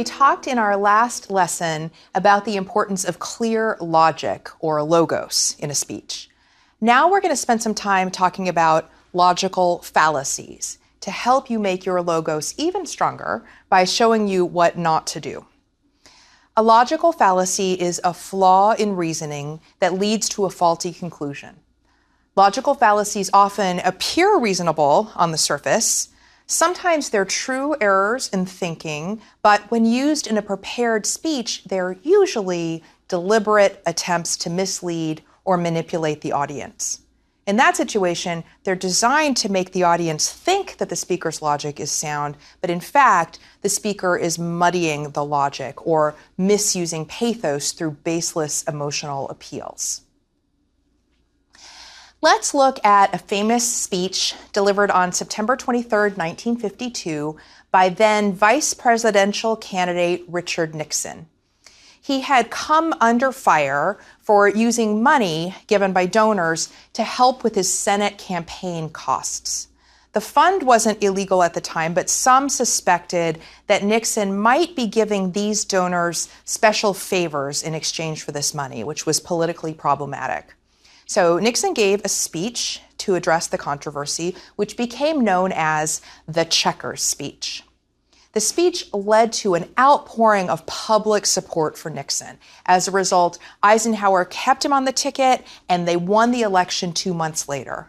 talked in our last lesson about the importance of clear logic, or logos, in a speech. Now we're going to spend some time talking about logical fallacies to help you make your logos even stronger by showing you what not to do. A logical fallacy is a flaw in reasoning that leads to a faulty conclusion. Logical fallacies often appear reasonable on the surface. Sometimes they're true errors in thinking, but when used in a prepared speech, they're usually deliberate attempts to mislead or manipulate the audience. In that situation, they're designed to make the audience think that the speaker's logic is sound, but in fact, the speaker is muddying the logic or misusing pathos through baseless emotional appeals. Let's look at a famous speech delivered on September 23, 1952, by then vice presidential candidate Richard Nixon. He had come under fire for using money given by donors to help with his Senate campaign costs. The fund wasn't illegal at the time, but some suspected that Nixon might be giving these donors special favors in exchange for this money, which was politically problematic. So Nixon gave a speech to address the controversy, which became known as the Checkers speech. The speech led to an outpouring of public support for Nixon. As a result, Eisenhower kept him on the ticket, and they won the election 2 months later.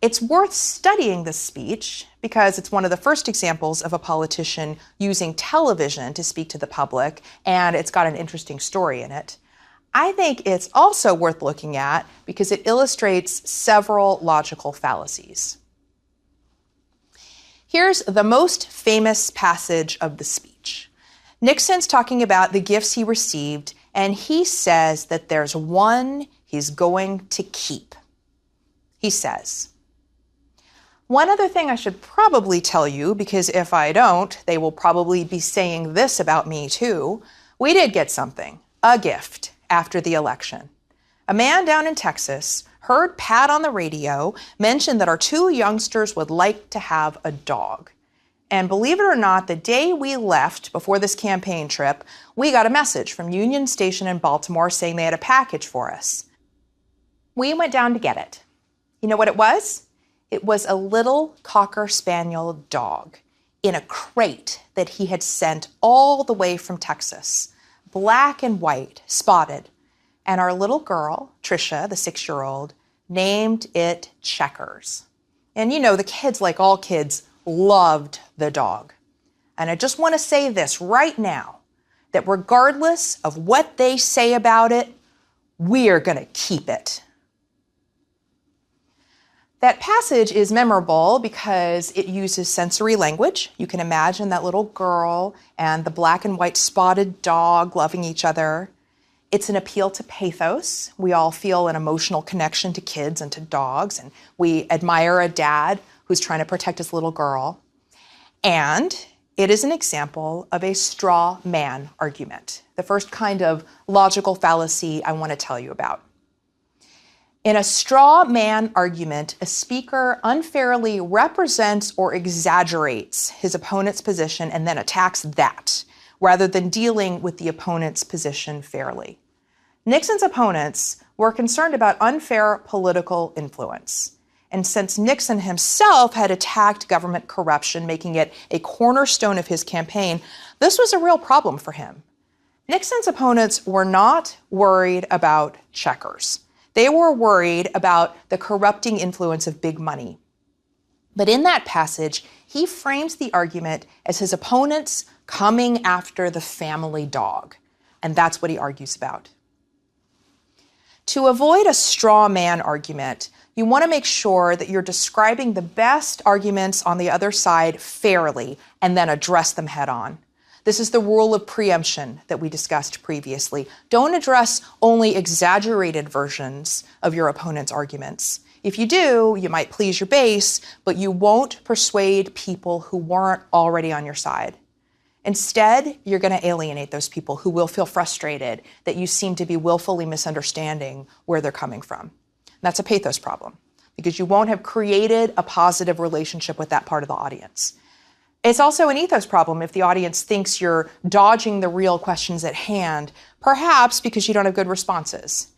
It's worth studying this speech because it's one of the first examples of a politician using television to speak to the public, and it's got an interesting story in it. I think it's also worth looking at because it illustrates several logical fallacies. Here's the most famous passage of the speech. Nixon's talking about the gifts he received, and he says that there's one he's going to keep. He says, "One other thing I should probably tell you, because if I don't, they will probably be saying this about me too. We did get something, a gift, after the election. A man down in Texas heard Pat on the radio mention that our 2 youngsters would like to have a dog. And believe it or not, the day we left before this campaign trip, we got a message from Union Station in Baltimore saying they had a package for us. We went down to get it. You know what it was? It was a little Cocker Spaniel dog in a crate that he had sent all the way from Texas. Black and white, spotted. And our little girl, Trisha, the 6-year-old, named it Checkers. And you know, the kids, like all kids, loved the dog. And I just want to say this right now, that regardless of what they say about it, we're going to keep it." That passage is memorable because it uses sensory language. You can imagine that little girl and the black and white spotted dog loving each other. It's an appeal to pathos. We all feel an emotional connection to kids and to dogs, and we admire a dad who's trying to protect his little girl. And it is an example of a straw man argument, the first kind of logical fallacy I want to tell you about. In a straw man argument, a speaker unfairly represents or exaggerates his opponent's position and then attacks that, rather than dealing with the opponent's position fairly. Nixon's opponents were concerned about unfair political influence. And since Nixon himself had attacked government corruption, making it a cornerstone of his campaign, this was a real problem for him. Nixon's opponents were not worried about Checkers. They were worried about the corrupting influence of big money. But in that passage, he frames the argument as his opponents coming after the family dog. And that's what he argues about. To avoid a straw man argument, you want to make sure that you're describing the best arguments on the other side fairly and then address them head on. This is the rule of preemption that we discussed previously. Don't address only exaggerated versions of your opponent's arguments. If you do, you might please your base, but you won't persuade people who weren't already on your side. Instead, you're going to alienate those people who will feel frustrated that you seem to be willfully misunderstanding where they're coming from. And that's a pathos problem because you won't have created a positive relationship with that part of the audience. It's also an ethos problem if the audience thinks you're dodging the real questions at hand, perhaps because you don't have good responses.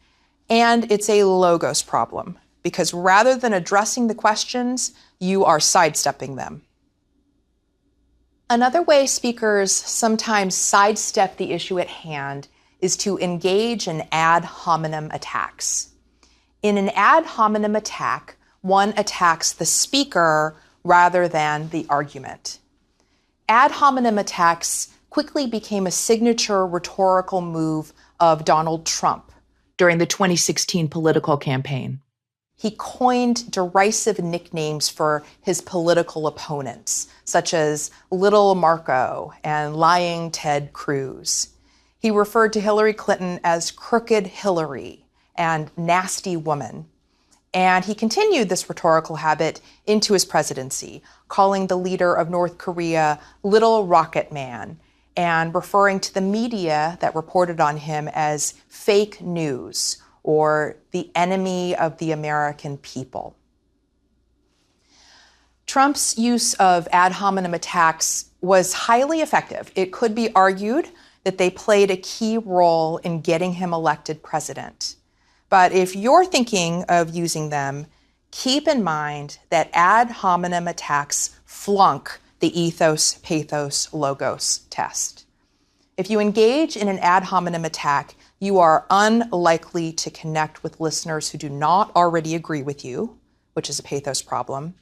And it's a logos problem, because rather than addressing the questions, you are sidestepping them. Another way speakers sometimes sidestep the issue at hand is to engage in ad hominem attacks. In an ad hominem attack, one attacks the speaker rather than the argument. Ad hominem attacks quickly became a signature rhetorical move of Donald Trump during the 2016 political campaign. He coined derisive nicknames for his political opponents, such as Little Marco and Lying Ted Cruz. He referred to Hillary Clinton as Crooked Hillary and Nasty Woman. And he continued this rhetorical habit into his presidency, calling the leader of North Korea Little Rocket Man and referring to the media that reported on him as fake news or the enemy of the American people. Trump's use of ad hominem attacks was highly effective. It could be argued that they played a key role in getting him elected president. But if you're thinking of using them, keep in mind that ad hominem attacks flunk the ethos, pathos, logos test. If you engage in an ad hominem attack, you are unlikely to connect with listeners who do not already agree with you, which is a pathos problem.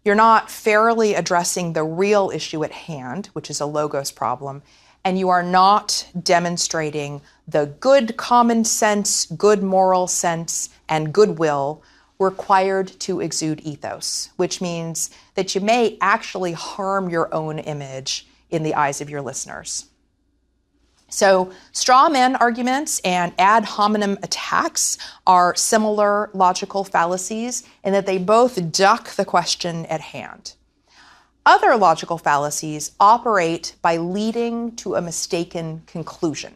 You're not fairly addressing the real issue at hand, which is a logos problem, and you are not demonstrating the good common sense, good moral sense, and goodwill required to exude ethos, which means that you may actually harm your own image in the eyes of your listeners. So straw man arguments and ad hominem attacks are similar logical fallacies in that they both duck the question at hand. Other logical fallacies operate by leading to a mistaken conclusion.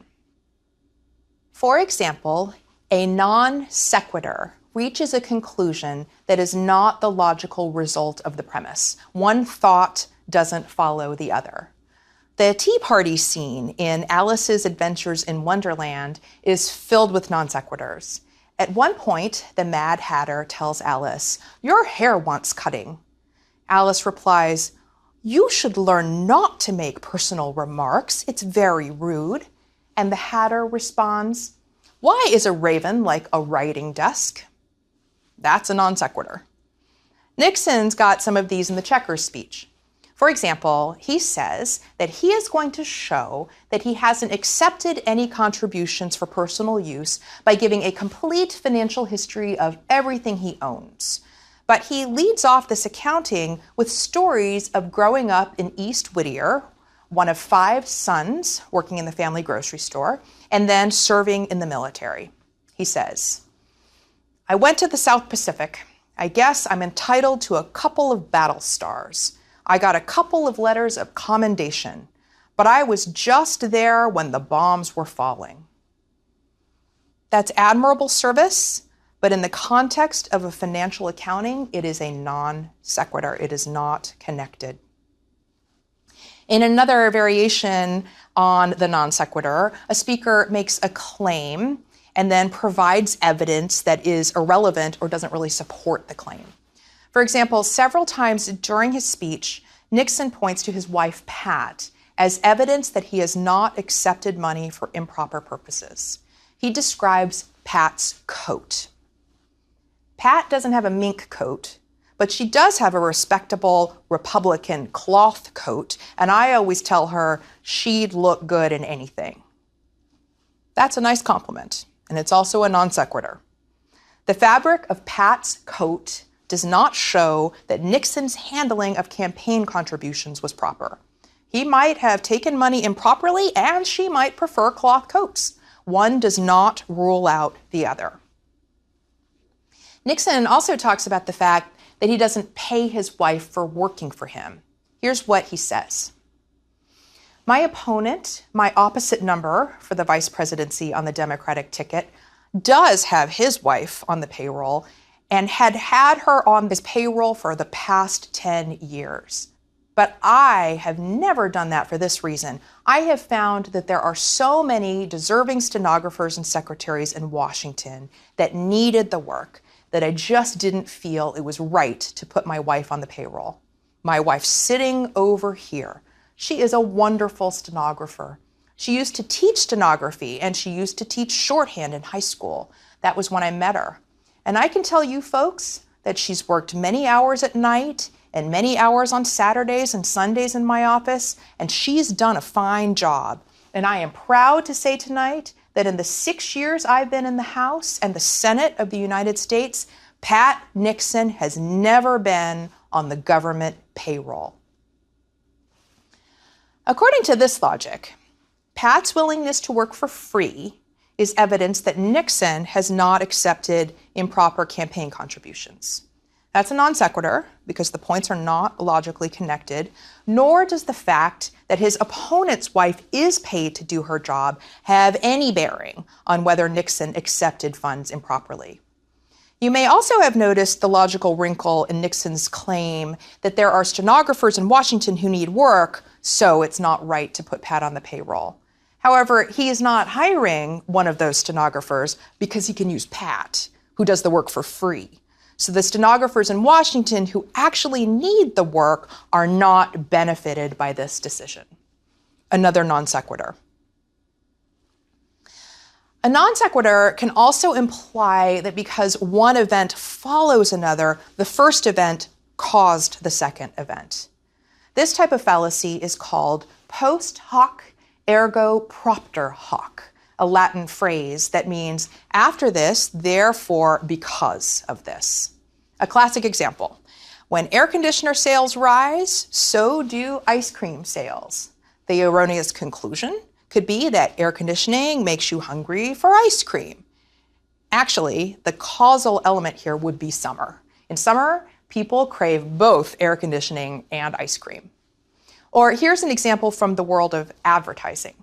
For example, a non sequitur reaches a conclusion that is not the logical result of the premise. One thought doesn't follow the other. The Tea Party scene in Alice's Adventures in Wonderland is filled with non sequiturs. At one point, the Mad Hatter tells Alice, "Your hair wants cutting." Alice replies, "You should learn not to make personal remarks. It's very rude." And the Hatter responds, "Why is a raven like a writing desk?" That's a non sequitur. Nixon's got some of these in the Checkers speech. For example, he says that he is going to show that he hasn't accepted any contributions for personal use by giving a complete financial history of everything he owns. But he leads off this accounting with stories of growing up in East Whittier, one of 5 sons working in the family grocery store, and then serving in the military. He says, "I went to the South Pacific. I guess I'm entitled to a couple of battle stars. I got a couple of letters of commendation, but I was just there when the bombs were falling." That's admirable service, but in the context of a financial accounting, it is a non sequitur. It is not connected. In another variation on the non sequitur, a speaker makes a claim and then provides evidence that is irrelevant or doesn't really support the claim. For example, several times during his speech, Nixon points to his wife, Pat, as evidence that he has not accepted money for improper purposes. He describes Pat's coat. Pat doesn't have a mink coat, but she does have a respectable Republican cloth coat, and I always tell her she'd look good in anything. That's a nice compliment, and it's also a non sequitur. The fabric of Pat's coat does not show that Nixon's handling of campaign contributions was proper. He might have taken money improperly, and she might prefer cloth coats. One does not rule out the other. Nixon also talks about the fact that he doesn't pay his wife for working for him. Here's what he says. "My opponent, my opposite number for the vice presidency on the Democratic ticket, does have his wife on the payroll and had her on this payroll for the past 10 years. But I have never done that for this reason. I have found that there are so many deserving stenographers and secretaries in Washington that needed the work that I just didn't feel it was right to put my wife on the payroll. My wife's sitting over here. She is a wonderful stenographer. She used to teach stenography and she used to teach shorthand in high school. That was when I met her. And I can tell you folks that she's worked many hours at night and many hours on Saturdays and Sundays in my office, and she's done a fine job. And I am proud to say tonight that in the 6 years I've been in the House and the Senate of the United States, Pat Nixon has never been on the government payroll. According to this logic, Pat's willingness to work for free is evidence that Nixon has not accepted improper campaign contributions. That's a non sequitur because the points are not logically connected, nor does the fact that his opponent's wife is paid to do her job have any bearing on whether Nixon accepted funds improperly. You may also have noticed the logical wrinkle in Nixon's claim that there are stenographers in Washington who need work, so it's not right to put Pat on the payroll. However, he is not hiring one of those stenographers because he can use Pat, who does the work for free. So the stenographers in Washington who actually need the work are not benefited by this decision. Another non sequitur. A non sequitur can also imply that because one event follows another, the first event caused the second event. This type of fallacy is called post hoc ergo propter hoc, a Latin phrase that means after this, therefore because of this. A classic example: when air conditioner sales rise, so do ice cream sales. The erroneous conclusion could be that air conditioning makes you hungry for ice cream. Actually, the causal element here would be summer. In summer, people crave both air conditioning and ice cream. Or here's an example from the world of advertising.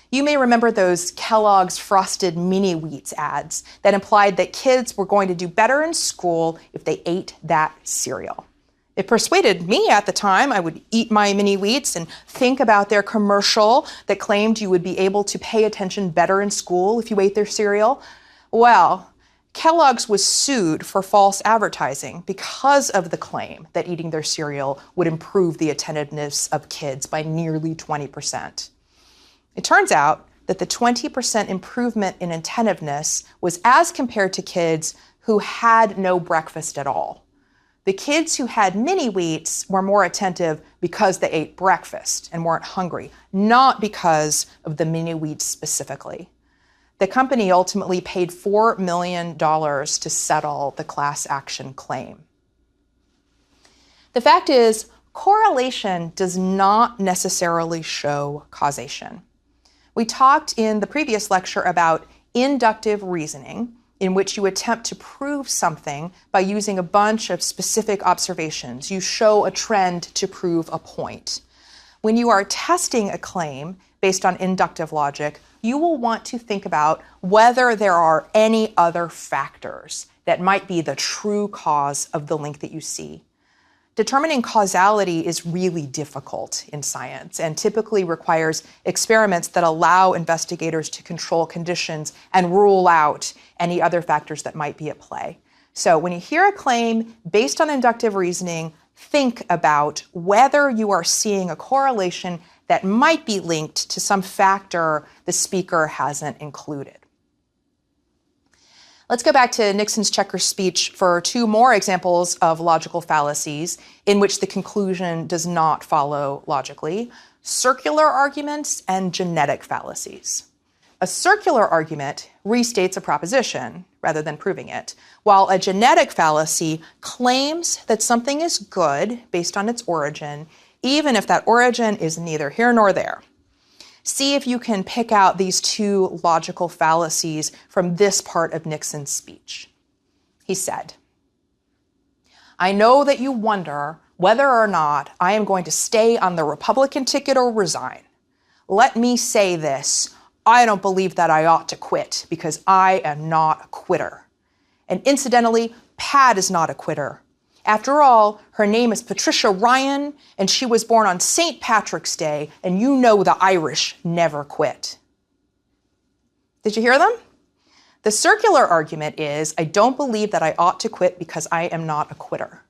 You may remember those Kellogg's Frosted Mini Wheats ads that implied that kids were going to do better in school if they ate that cereal. It persuaded me at the time. I would eat my Mini Wheats and think about their commercial that claimed you would be able to pay attention better in school if you ate their cereal. Well, Kellogg's was sued for false advertising because of the claim that eating their cereal would improve the attentiveness of kids by nearly 20%. It turns out that the 20% improvement in attentiveness was as compared to kids who had no breakfast at all. The kids who had Mini Wheats were more attentive because they ate breakfast and weren't hungry, not because of the Mini Wheats specifically. The company ultimately paid $4 million to settle the class action claim. The fact is, correlation does not necessarily show causation. We talked in the previous lecture about inductive reasoning, in which you attempt to prove something by using a bunch of specific observations. You show a trend to prove a point. When you are testing a claim based on inductive logic, you will want to think about whether there are any other factors that might be the true cause of the link that you see. Determining causality is really difficult in science and typically requires experiments that allow investigators to control conditions and rule out any other factors that might be at play. So when you hear a claim based on inductive reasoning, think about whether you are seeing a correlation that might be linked to some factor the speaker hasn't included. Let's go back to Nixon's checker speech for two more examples of logical fallacies in which the conclusion does not follow logically: circular arguments and genetic fallacies. A circular argument restates a proposition rather than proving it, while a genetic fallacy claims that something is good based on its origin, even if that origin is neither here nor there. See if you can pick out these two logical fallacies from this part of Nixon's speech. He said, "I know that you wonder whether or not I am going to stay on the Republican ticket or resign. Let me say this: I don't believe that I ought to quit because I am not a quitter. And incidentally, Pat is not a quitter. After all, her name is Patricia Ryan, and she was born on St. Patrick's Day, and you know the Irish never quit. Did you hear them? The circular argument is, I don't believe that I ought to quit because I am not a quitter.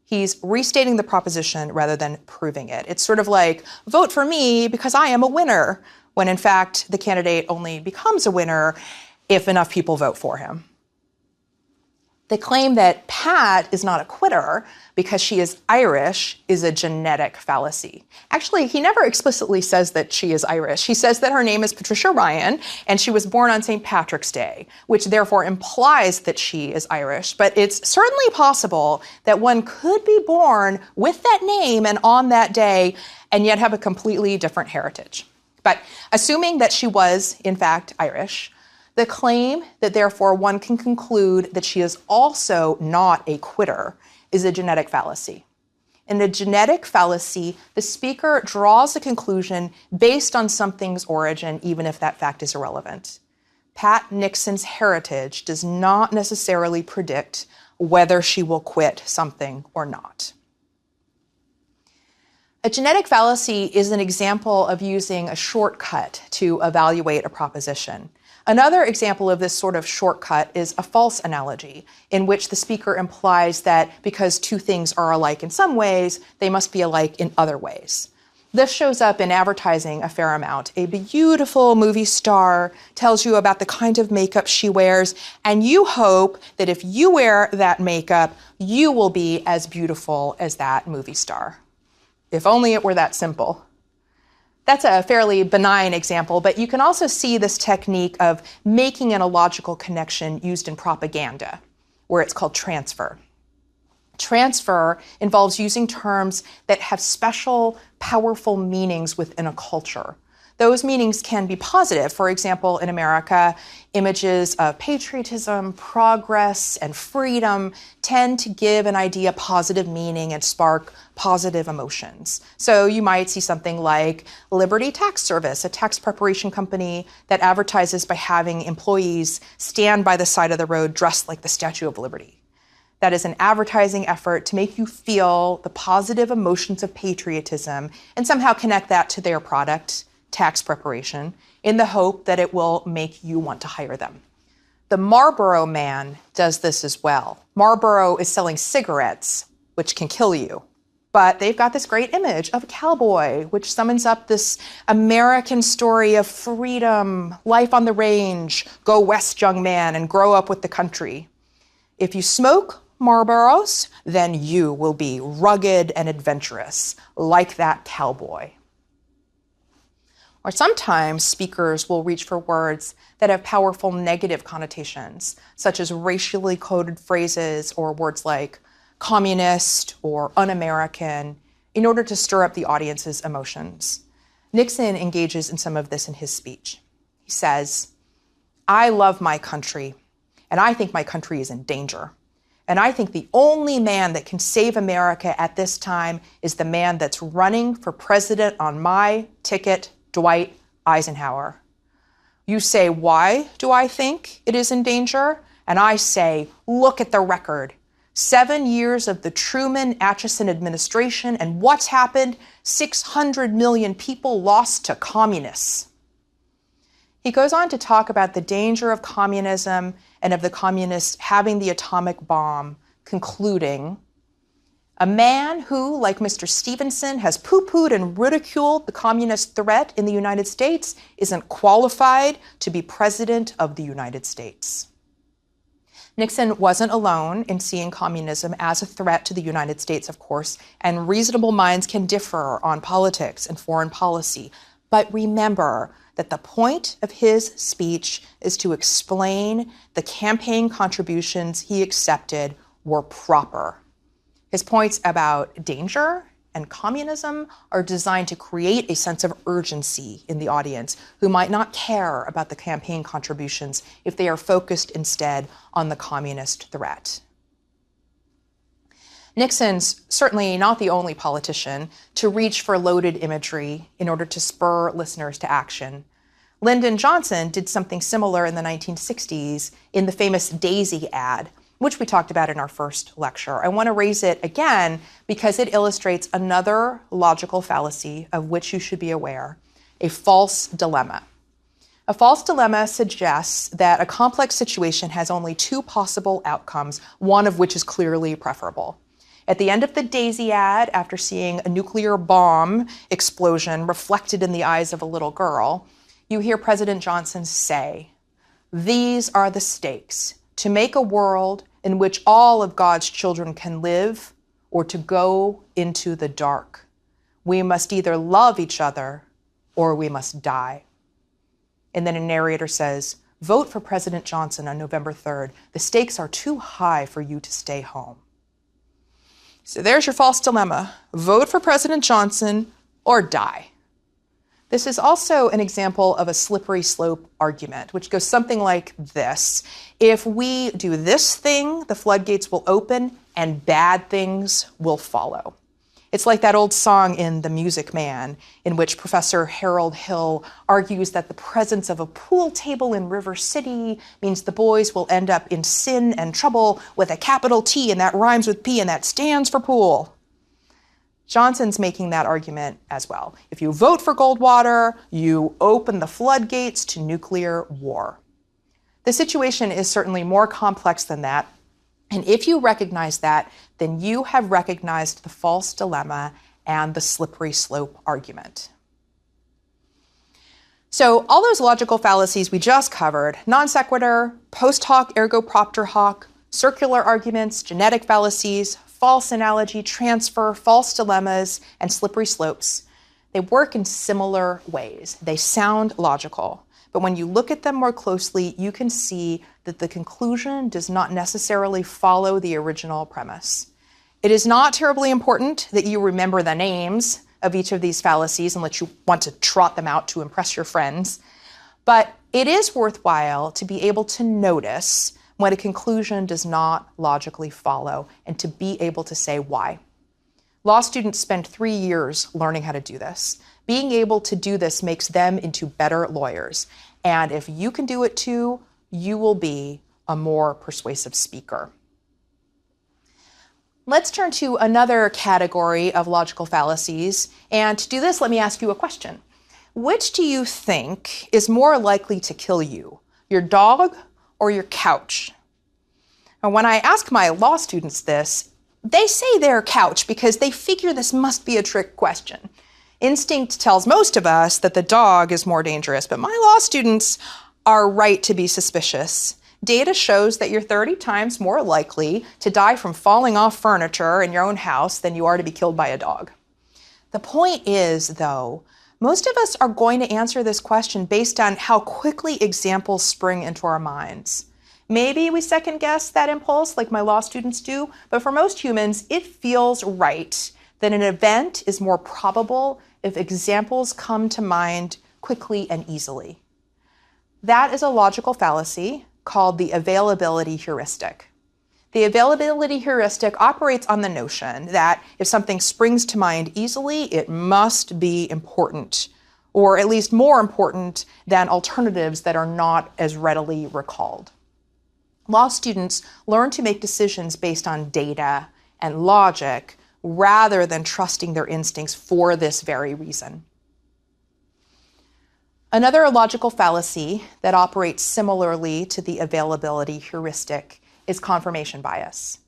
He's restating the proposition rather than proving it. It's sort of like, vote for me because I am a winner, when in fact the candidate only becomes a winner if enough people vote for him. The claim that Pat is not a quitter because she is Irish is a genetic fallacy. Actually, he never explicitly says that she is Irish. He says that her name is Patricia Ryan and she was born on St. Patrick's Day, which therefore implies that she is Irish. But it's certainly possible that one could be born with that name and on that day and yet have a completely different heritage. But assuming that she was, in fact, Irish, the claim that therefore one can conclude that she is also not a quitter is a genetic fallacy. In a genetic fallacy, the speaker draws a conclusion based on something's origin, even if that fact is irrelevant. Pat Nixon's heritage does not necessarily predict whether she will quit something or not. A genetic fallacy is an example of using a shortcut to evaluate a proposition. Another example of this sort of shortcut is a false analogy, in which the speaker implies that because two things are alike in some ways, they must be alike in other ways. This shows up in advertising a fair amount. A beautiful movie star tells you about the kind of makeup she wears, and you hope that if you wear that makeup, you will be as beautiful as that movie star. If only it were that simple. That's a fairly benign example, but you can also see this technique of making an illogical connection used in propaganda, where it's called transfer. Transfer involves using terms that have special, powerful meanings within a culture. Those meanings can be positive. For example, in America, images of patriotism, progress, and freedom tend to give an idea positive meaning and spark positive emotions. So you might see something like Liberty Tax Service, a tax preparation company that advertises by having employees stand by the side of the road dressed like the Statue of Liberty. That is an advertising effort to make you feel the positive emotions of patriotism and somehow connect that to their product, tax preparation, in the hope that it will make you want to hire them. The Marlboro Man does this as well. Marlboro is selling cigarettes, which can kill you. But they've got this great image of a cowboy, which summons up this American story of freedom, life on the range, go west, young man, and grow up with the country. If you smoke Marlboros, then you will be rugged and adventurous, like that cowboy. Or sometimes speakers will reach for words that have powerful negative connotations, such as racially coded phrases or words like communist or un-American, in order to stir up the audience's emotions. Nixon engages in some of this in his speech. He says, "I love my country, and I think my country is in danger. And I think the only man that can save America at this time is the man that's running for president on my ticket, Dwight Eisenhower. You say, why do I think it is in danger? And I say, look at the record. 7 years of the Truman-Atchison administration, and what's happened? 600 million people lost to communists." He goes on to talk about the danger of communism and of the communists having the atomic bomb, concluding, "A man who, like Mr. Stevenson, has poo-pooed and ridiculed the communist threat in the United States isn't qualified to be president of the United States." Nixon wasn't alone in seeing communism as a threat to the United States, of course, and reasonable minds can differ on politics and foreign policy. But remember that the point of his speech is to explain the campaign contributions he accepted were proper. His points about danger and communism are designed to create a sense of urgency in the audience who might not care about the campaign contributions if they are focused instead on the communist threat. Nixon's certainly not the only politician to reach for loaded imagery in order to spur listeners to action. Lyndon Johnson did something similar in the 1960s in the famous Daisy ad, which we talked about in our first lecture. I want to raise it again because it illustrates another logical fallacy of which you should be aware, a false dilemma. A false dilemma suggests that a complex situation has only two possible outcomes, one of which is clearly preferable. At the end of the Daisy ad, after seeing a nuclear bomb explosion reflected in the eyes of a little girl, you hear President Johnson say, "These are the stakes, to make a world in which all of God's children can live or to go into the dark. We must either love each other or we must die." And then a narrator says, "Vote for President Johnson on November 3rd. The stakes are too high for you to stay home." So there's your false dilemma. Vote for President Johnson or die. This is also an example of a slippery slope argument, which goes something like this. If we do this thing, the floodgates will open and bad things will follow. It's like that old song in The Music Man, in which Professor Harold Hill argues that the presence of a pool table in River City means the boys will end up in sin and trouble with a capital T, and that rhymes with P, and that stands for pool. Johnson's making that argument as well. If you vote for Goldwater, you open the floodgates to nuclear war. The situation is certainly more complex than that. And if you recognize that, then you have recognized the false dilemma and the slippery slope argument. So all those logical fallacies we just covered, non sequitur, post hoc ergo propter hoc, circular arguments, genetic fallacies, false analogy, transfer, false dilemmas, and slippery slopes, they work in similar ways. They sound logical. But when you look at them more closely, you can see that the conclusion does not necessarily follow the original premise. It is not terribly important that you remember the names of each of these fallacies unless you want to trot them out to impress your friends. But it is worthwhile to be able to notice when a conclusion does not logically follow and to be able to say why. Law students spend 3 years learning how to do this. Being able to do this makes them into better lawyers. And if you can do it too, you will be a more persuasive speaker. Let's turn to another category of logical fallacies. And to do this, let me ask you a question. Which do you think is more likely to kill you, your dog or your couch? And when I ask my law students this, they say their couch because they figure this must be a trick question. Instinct tells most of us that the dog is more dangerous, but my law students are right to be suspicious. Data shows that you're 30 times more likely to die from falling off furniture in your own house than you are to be killed by a dog. The point is, though, most of us are going to answer this question based on how quickly examples spring into our minds. Maybe we second guess that impulse like my law students do, but for most humans, it feels right that an event is more probable if examples come to mind quickly and easily. That is a logical fallacy called the availability heuristic. The availability heuristic operates on the notion that if something springs to mind easily, it must be important, or at least more important than alternatives that are not as readily recalled. Law students learn to make decisions based on data and logic rather than trusting their instincts for this very reason. Another logical fallacy that operates similarly to the availability heuristic is confirmation bias.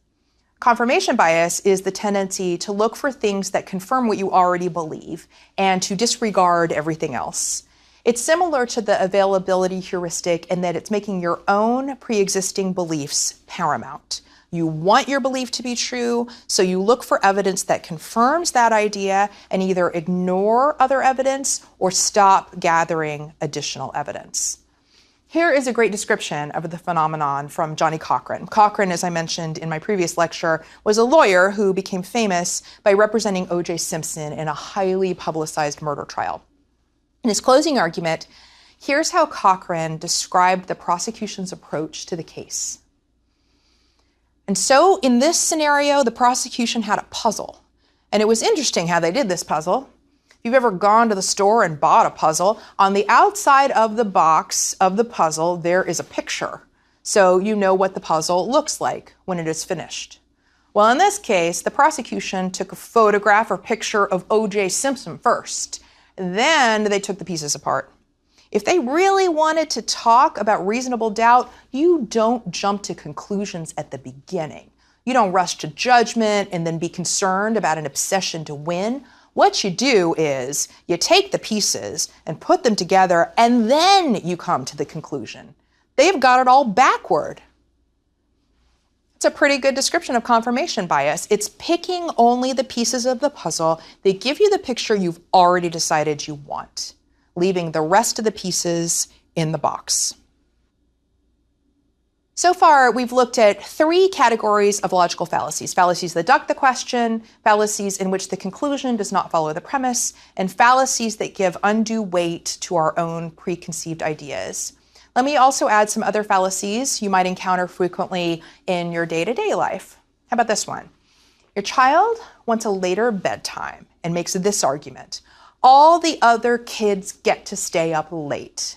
Confirmation bias is the tendency to look for things that confirm what you already believe and to disregard everything else. It's similar to the availability heuristic in that it's making your own pre-existing beliefs paramount. You want your belief to be true, so you look for evidence that confirms that idea and either ignore other evidence or stop gathering additional evidence. Here is a great description of the phenomenon from Johnny Cochran. Cochran, as I mentioned in my previous lecture, was a lawyer who became famous by representing O.J. Simpson in a highly publicized murder trial. In his closing argument, here's how Cochran described the prosecution's approach to the case. And so in this scenario, the prosecution had a puzzle. And it was interesting how they did this puzzle. If you've ever gone to the store and bought a puzzle, on the outside of the box of the puzzle, there is a picture. so you know what the puzzle looks like when it is finished. Well, in this case, the prosecution took a photograph or picture of O.J. Simpson first. Then they took the pieces apart. If they really wanted to talk about reasonable doubt, you don't jump to conclusions at the beginning. You don't rush to judgment and then be concerned about an obsession to win. What you do is you take the pieces and put them together, and then you come to the conclusion. They've got it all backward. It's a pretty good description of confirmation bias. It's picking only the pieces of the puzzle that give you the picture you've already decided you want, leaving the rest of the pieces in the box. So far, we've looked at 3 categories of logical fallacies. Fallacies that duck the question, fallacies in which the conclusion does not follow the premise, and fallacies that give undue weight to our own preconceived ideas. Let me also add some other fallacies you might encounter frequently in your day-to-day life. How about this one? Your child wants a later bedtime and makes this argument: all the other kids get to stay up late.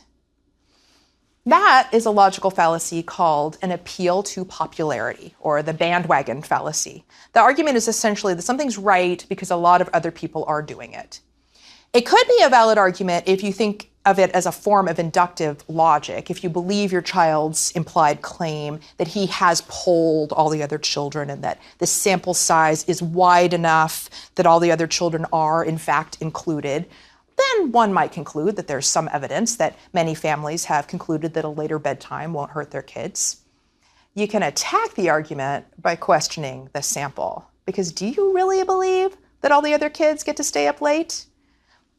That is a logical fallacy called an appeal to popularity, or the bandwagon fallacy. The argument is essentially that something's right because a lot of other people are doing it. It could be a valid argument if you think of it as a form of inductive logic, if you believe your child's implied claim that he has polled all the other children and that the sample size is wide enough that all the other children are, in fact, included. Then one might conclude that there's some evidence that many families have concluded that a later bedtime won't hurt their kids. You can attack the argument by questioning the sample, because do you really believe that all the other kids get to stay up late?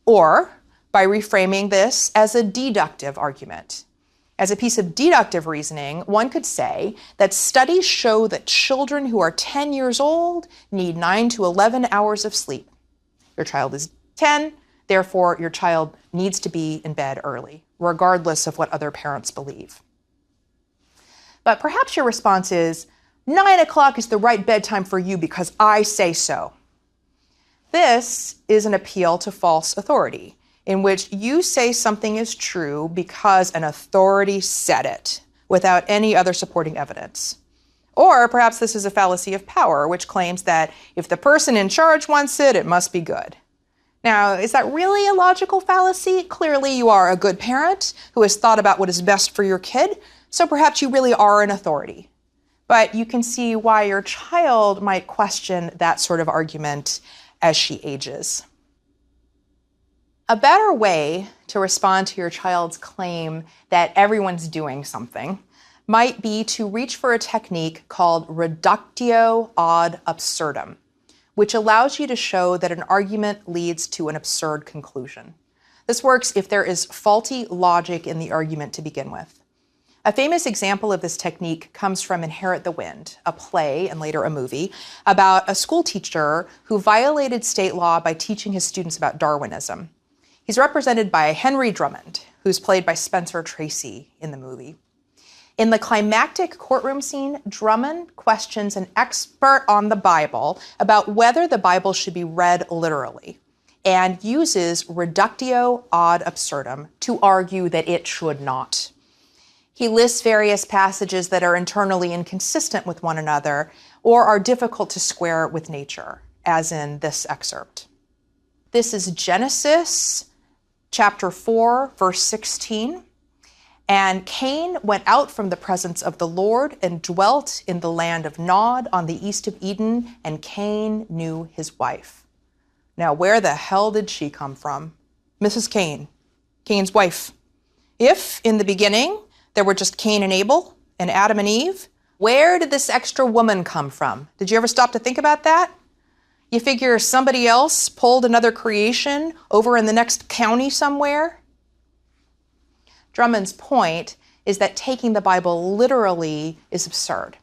Or by reframing this as a deductive argument. As a piece of deductive reasoning, one could say that studies show that children who are 10 years old need 9 to 11 hours of sleep. Your child is 10, therefore your child needs to be in bed early, regardless of what other parents believe. But perhaps your response is, 9 o'clock is the right bedtime for you because I say so. This is an appeal to false authority, in which you say something is true because an authority said it, without any other supporting evidence. Or perhaps this is a fallacy of power, which claims that if the person in charge wants it, it must be good. Now, is that really a logical fallacy? Clearly you are a good parent who has thought about what is best for your kid, so perhaps you really are an authority. But you can see why your child might question that sort of argument as she ages. A better way to respond to your child's claim that everyone's doing something might be to reach for a technique called reductio ad absurdum, which allows you to show that an argument leads to an absurd conclusion. This works if there is faulty logic in the argument to begin with. A famous example of this technique comes from Inherit the Wind, a play and later a movie about a school teacher who violated state law by teaching his students about Darwinism. He's represented by Henry Drummond, who's played by Spencer Tracy in the movie. In the climactic courtroom scene, Drummond questions an expert on the Bible about whether the Bible should be read literally, and uses reductio ad absurdum to argue that it should not. He lists various passages that are internally inconsistent with one another or are difficult to square with nature, as in this excerpt. This is Genesis chapter 4, verse 16. And Cain went out from the presence of the Lord and dwelt in the land of Nod on the east of Eden, and Cain knew his wife. Now, where the hell did she come from? Mrs. Cain, Cain's wife. If, in the beginning, there were just Cain and Abel and Adam and Eve, where did this extra woman come from? Did you ever stop to think about that? You figure somebody else pulled another creation over in the next county somewhere? Drummond's point is that taking the Bible literally is absurd.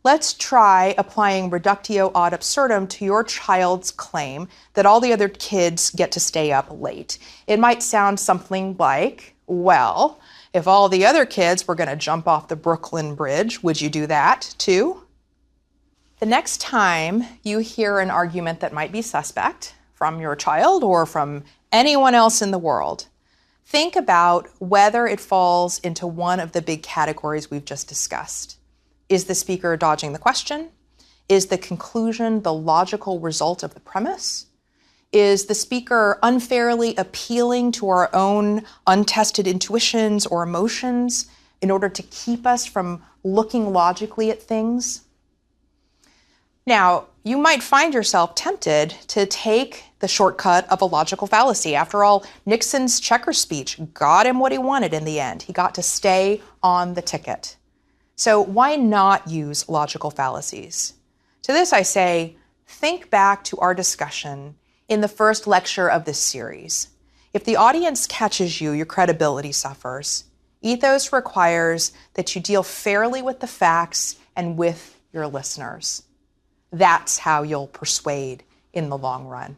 Let's try applying reductio ad absurdum to your child's claim that all the other kids get to stay up late. It might sound something like, well, if all the other kids were going to jump off the Brooklyn Bridge, would you do that too? The next time you hear an argument that might be suspect from your child or from anyone else in the world, Think about whether it falls into one of the big categories we've just discussed. Is the speaker dodging the question? Is the conclusion the logical result of the premise? Is the speaker unfairly appealing to our own untested intuitions or emotions in order to keep us from looking logically at things? Now, you might find yourself tempted to take the shortcut of a logical fallacy. After all, Nixon's checker speech got him what he wanted in the end. He got to stay on the ticket. So why not use logical fallacies? To this I say, think back to our discussion in the first lecture of this series. If the audience catches you, your credibility suffers. Ethos requires that you deal fairly with the facts and with your listeners. That's how you'll persuade in the long run.